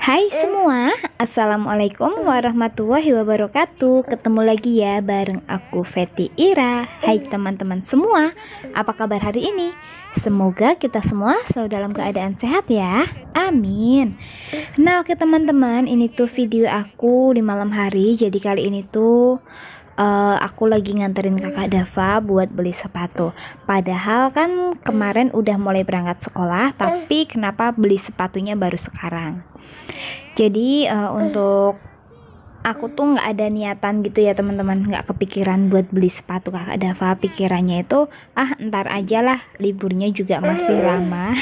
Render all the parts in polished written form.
Hai semua, Assalamualaikum warahmatullahi wabarakatuh. Ketemu lagi ya bareng aku Feti Ira. Hai teman-teman semua, apa kabar hari ini? Semoga kita semua selalu dalam keadaan sehat ya, amin. Nah oke teman-teman, ini tuh video aku di malam hari. Jadi kali ini tuh aku lagi nganterin kakak Dava buat beli sepatu. Padahal kan kemarin udah mulai berangkat sekolah, tapi kenapa beli sepatunya baru sekarang? Jadi untuk aku tuh nggak ada niatan gitu ya teman-teman, nggak kepikiran buat beli sepatu kakak Dava. Pikirannya itu ntar aja lah, liburnya juga masih lama.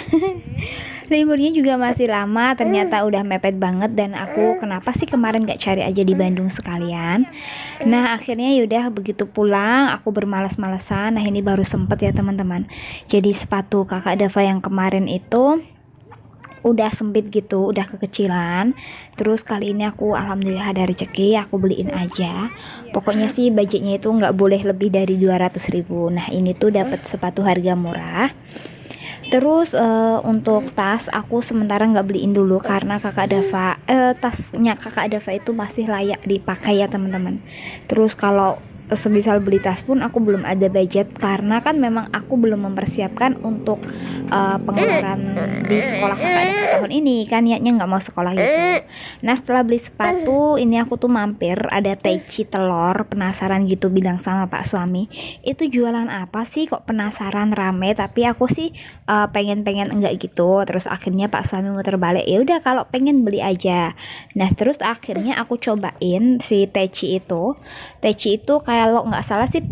Liburnya juga masih lama, ternyata udah mepet banget. Dan aku kenapa sih kemarin gak cari aja di Bandung sekalian. Nah akhirnya yaudah begitu pulang aku bermalas-malasan. Nah ini baru sempet ya teman-teman. Jadi sepatu kakak Dava yang kemarin itu udah sempit gitu, udah kekecilan. Terus kali ini aku alhamdulillah ada rezeki, aku beliin aja. Pokoknya sih budgetnya itu nggak boleh lebih dari 200.000. Nah ini tuh dapat sepatu harga murah. Terus untuk tas aku sementara nggak beliin dulu karena kakak Dava tasnya kakak Dava itu masih layak dipakai ya teman-teman. Terus kalau semisal beli tas pun aku belum ada budget karena kan memang aku belum mempersiapkan untuk pengeluaran di sekolah kakak Dava tahun ini, kan niatnya nggak mau sekolah gitu. Nah setelah beli sepatu ini aku tuh mampir ada teci telur, penasaran gitu bilang sama pak suami, itu jualan apa sih kok penasaran rame, tapi aku sih pengen enggak gitu. Terus akhirnya pak suami muter balik, ya udah kalau pengen beli aja. Nah terus akhirnya aku cobain si teci itu kalau nggak salah sih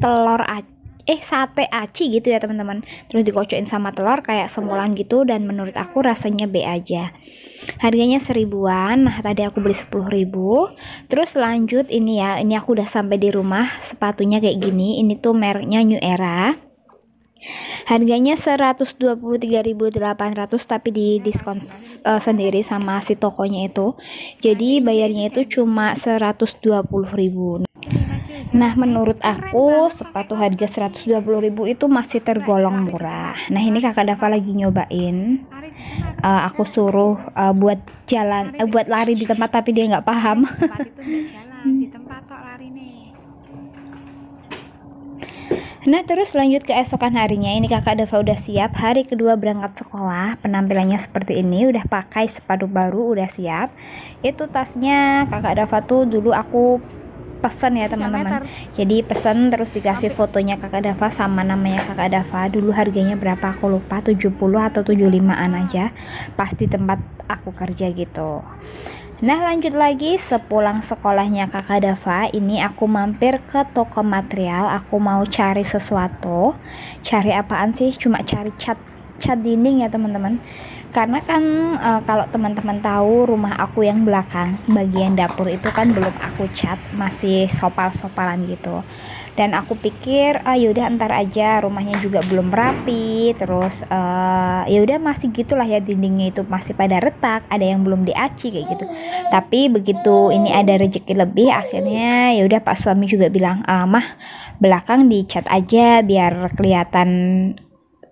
sate aci gitu ya teman-teman. Terus dikocokin sama telur kayak semulan gitu, dan menurut aku rasanya B aja. Harganya 1000-an. Nah tadi aku beli 10.000. Terus lanjut ini ya, ini aku udah sampai di rumah. Sepatunya kayak gini, ini tuh mereknya New Era. Harganya 123.800 tapi di diskon sendiri sama si tokonya itu. Jadi bayarnya itu cuma 120.000. Nah menurut aku sepatu harga 120.000 itu masih tergolong murah. Nah ini kakak Dava lagi nyobain. Aku suruh buat jalan, buat lari di tempat, tapi dia nggak paham. Nah terus lanjut ke esokan harinya, ini kakak Dava udah siap, hari kedua berangkat sekolah. Penampilannya seperti ini, udah pakai sepatu baru, udah siap. Itu tasnya kakak Dava tuh dulu aku pesan ya teman-teman. Jadi pesan terus dikasih fotonya kakak Dava sama namanya kakak Dava. Dulu harganya berapa aku lupa, 70 atau 75an aja, pasti tempat aku kerja gitu. Nah lanjut lagi, sepulang sekolahnya kakak Dava ini aku mampir ke toko material. Aku mau cari sesuatu. Cari apaan sih? Cuma cari cat dinding ya teman-teman. Karena kan kalau teman-teman tahu rumah aku yang belakang bagian dapur itu kan belum aku cat, masih sopal-sopalan gitu. Dan aku pikir yaudah ntar aja, rumahnya juga belum rapi. Terus yaudah masih gitulah ya, dindingnya itu masih pada retak, ada yang belum diaci kayak gitu. Tapi begitu ini ada rezeki lebih, akhirnya yaudah pak suami juga bilang, mah belakang dicat aja biar kelihatan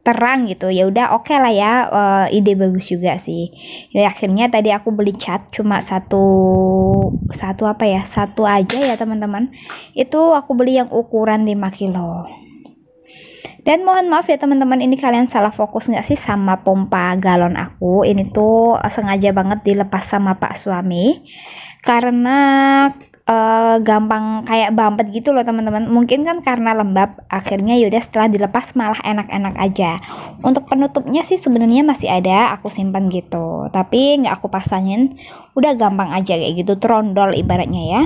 terang gitu. Ya udah oke lah ya, ide bagus juga sih. Ya akhirnya tadi aku beli cat cuma satu aja ya teman-teman. Itu aku beli yang ukuran 5 kilo. Dan mohon maaf ya teman-teman, ini kalian salah fokus nggak sih sama pompa galon aku? Ini tuh sengaja banget dilepas sama pak suami karena gampang kayak bampet gitu loh teman-teman. Mungkin kan karena lembab, akhirnya yaudah setelah dilepas malah enak-enak aja. Untuk penutupnya sih sebenarnya masih ada, aku simpan gitu, tapi nggak aku pasangin, udah gampang aja kayak gitu, trondol ibaratnya ya.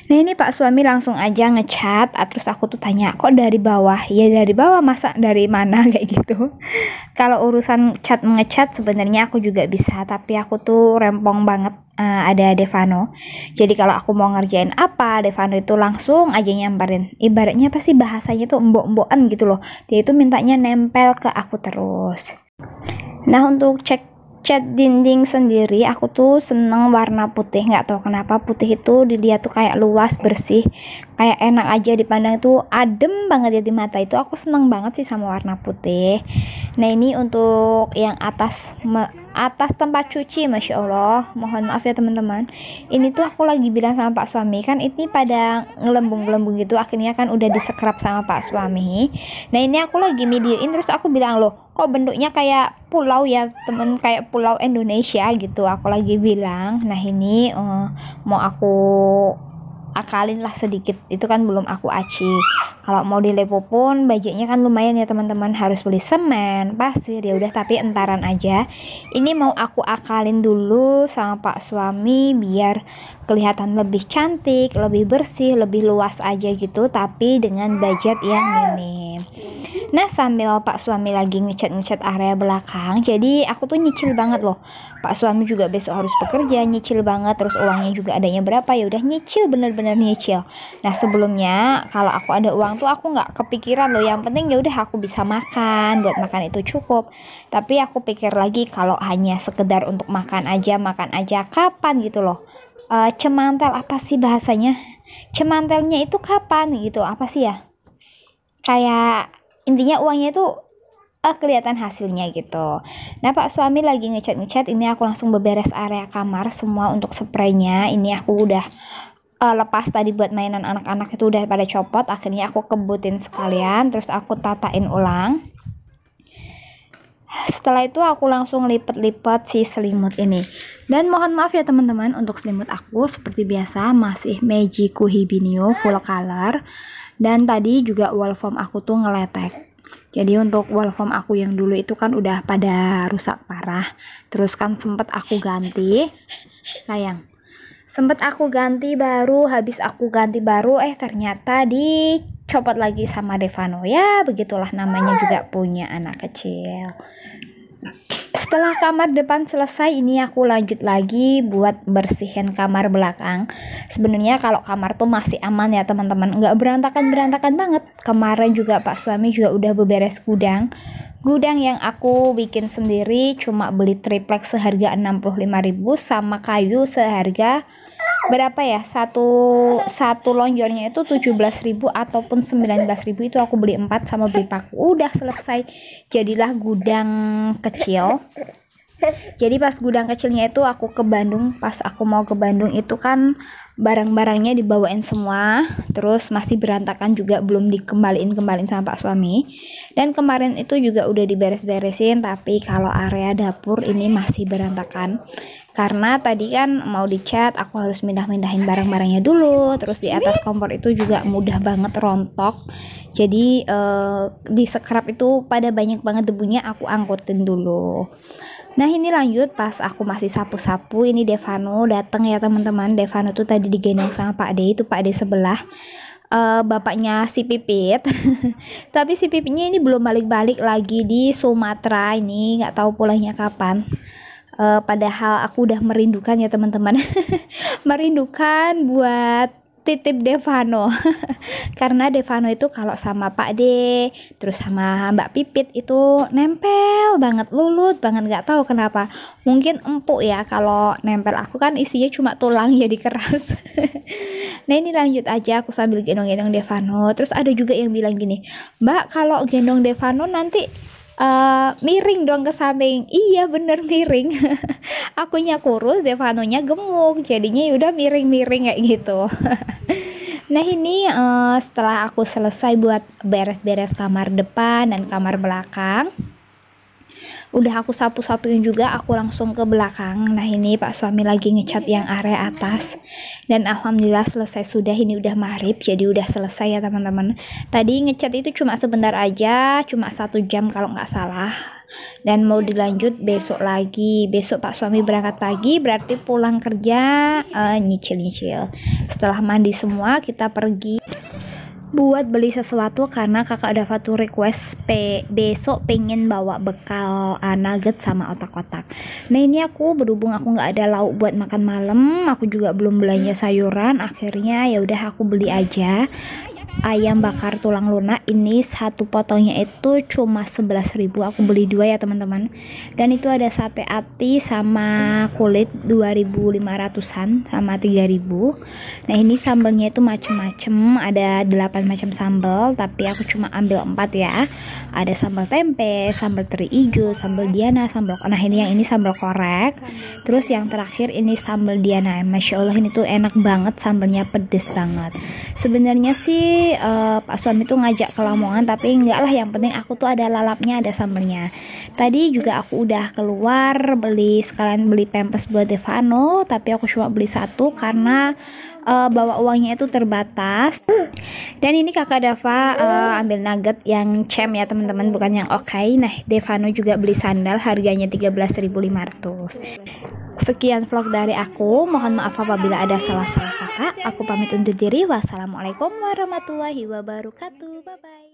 Nah ini pak suami langsung aja ngecat. Terus aku tuh tanya, kok dari bawah? Ya dari bawah, masa dari mana kayak gitu. Kalau urusan ngecat sebenarnya aku juga bisa, tapi aku tuh rempong banget. Ada Devano. Jadi kalau aku mau ngerjain apa, Devano itu langsung aja nyamperin. Ibaratnya apa sih bahasanya tuh, embok-embokan gitu loh. Dia itu mintanya nempel ke aku terus. Nah untuk cat dinding sendiri aku tuh seneng warna putih, nggak tahu kenapa putih itu dilihat tuh kayak luas, bersih, kayak enak aja dipandang, itu adem banget ya di mata. Itu aku seneng banget sih sama warna putih. Nah ini untuk yang atas tempat cuci. Masya Allah, mohon maaf ya teman-teman. Ini tuh aku lagi bilang sama Pak suami, kan ini pada ngelembung-gelembung gitu, akhirnya kan udah disekrap sama Pak suami. Nah ini aku lagi videoin, terus aku bilang, loh kok bentuknya kayak pulau ya temen, kayak pulau Indonesia gitu, aku lagi bilang. Nah ini mau aku akalin lah sedikit, itu kan belum aku aci. Kalau mau dilepo pun budgetnya kan lumayan ya teman-teman, harus beli semen, pasir, ya udah tapi entaran aja. Ini mau aku akalin dulu sama Pak suami biar kelihatan lebih cantik, lebih bersih, lebih luas aja gitu, tapi dengan budget yang minim. Nah sambil Pak suami lagi ngecat area belakang, jadi aku tuh nyicil banget loh. Pak suami juga besok harus bekerja, nyicil banget, terus uangnya juga adanya berapa, ya udah nyicil, bener-bener nyicil. Nah sebelumnya kalau aku ada uang tuh aku nggak kepikiran loh, yang penting ya udah aku bisa makan, buat makan itu cukup. Tapi aku pikir lagi, kalau hanya sekedar untuk makan aja kapan gitu loh. Cemantel apa sih bahasanya? Cemantelnya itu kapan gitu, apa sih ya? Kayak intinya uangnya itu kelihatan hasilnya gitu. Nah Pak suami lagi ngecat, ini aku langsung beberes area kamar semua untuk spraynya. Ini aku udah lepas tadi buat mainan anak-anak itu udah pada copot, akhirnya aku kebutin sekalian, terus aku tatain ulang. Setelah itu aku langsung lipet-lipet si selimut ini. Dan mohon maaf ya teman-teman, untuk selimut aku seperti biasa masih Magiku Hibinio full color. Dan tadi juga wall foam aku tuh ngeletek. Jadi untuk wall foam aku yang dulu itu kan udah pada rusak parah. Terus kan sempet aku ganti. Sayang. Sempet aku ganti baru, habis aku ganti baru ternyata dicopot lagi sama Devano. Ya begitulah namanya juga punya anak kecil. Setelah kamar depan selesai, ini aku lanjut lagi buat bersihin kamar belakang. Sebenarnya kalau kamar tuh masih aman ya teman-teman, nggak berantakan banget. Kemarin juga Pak suami juga udah beberes gudang yang aku bikin sendiri, cuma beli triplek seharga 65.000 sama kayu seharga berapa ya, satu lonjornya itu 17.000 ataupun 19.000, itu aku beli 4 sama beli paku, udah selesai, jadilah gudang kecil. Jadi pas gudang kecilnya itu aku ke Bandung, pas aku mau ke Bandung itu kan barang-barangnya dibawain semua, terus masih berantakan juga, belum dikembalin sama Pak suami. Dan kemarin itu juga udah diberes-beresin, tapi kalau area dapur ini masih berantakan. Karena tadi kan mau dicat, aku harus mindahin barang-barangnya dulu, terus di atas kompor itu juga mudah banget rontok. Jadi di scrub itu pada banyak banget debunya, aku angkutin dulu. Nah ini lanjut pas aku masih sapu-sapu, ini Devano datang ya teman-teman. Devano tuh tadi digendong sama Pak D, itu Pak D sebelah, bapaknya si Pipit. Tapi si Pipitnya ini belum balik-balik lagi di Sumatera, ini nggak tahu pulangnya kapan. Padahal aku udah merindukan ya teman-teman. Merindukan buat titip Devano. Karena Devano itu kalau sama Pak D terus sama Mbak Pipit itu nempel banget, lulut banget, nggak tahu kenapa, mungkin empuk ya. Kalau nempel aku kan isinya cuma tulang jadi keras. Nah ini lanjut aja aku sambil gendong-gendong Devano. Terus ada juga yang bilang gini, Mbak kalau gendong Devano nanti miring dong ke samping. Iya bener miring. Akunya kurus, Devanonya gemuk, jadinya yaudah miring-miring kayak gitu. Nah ini setelah aku selesai buat beres-beres kamar depan dan kamar belakang, udah aku sapu-sapuin juga, aku langsung ke belakang. Nah ini Pak suami lagi ngecat yang area atas, dan alhamdulillah selesai sudah. Ini udah maghrib, jadi udah selesai ya teman-teman. Tadi ngecat itu cuma sebentar aja, cuma 1 jam kalau nggak salah. Dan mau dilanjut besok lagi. Besok Pak suami berangkat pagi, berarti pulang kerja nyicil-nyicil. Setelah mandi semua kita pergi buat beli sesuatu, karena kakak Dava tuh request besok pengen bawa bekal nugget sama otak-otak. Nah ini aku berhubung aku nggak ada lauk buat makan malam, aku juga belum belanja sayuran, akhirnya ya udah aku beli aja ayam bakar tulang lunak. Ini satu potongnya itu cuma 11.000. Aku beli 2 ya teman-teman. Dan itu ada sate ati sama kulit 2.500-an sama 3.000. Nah ini sambelnya itu macem-macem, ada 8 macam sambal, tapi aku cuma ambil 4 ya. Ada sambal tempe, sambal teri ijo, sambal Diana, sambal, nah ini yang ini sambal korek. Terus yang terakhir ini sambal Diana. Masya Allah ini tuh enak banget, sambalnya pedes banget. Sebenarnya sih Pak suami tuh ngajak ke Lamongan, tapi enggak lah, yang penting aku tuh ada lalapnya, ada sambalnya. Tadi juga aku udah keluar sekalian beli pampers buat Devano, tapi aku cuma beli 1 karena bawa uangnya itu terbatas. Dan ini kakak Dava ambil nugget yang cem ya teman-teman, bukan yang okai. Nah Devano juga beli sandal, harganya 13.500. Sekian vlog dari aku, mohon maaf apabila ada salah-salah kata. Aku pamit undur diri, wassalamualaikum warahmatullahi wabarakatuh, bye bye.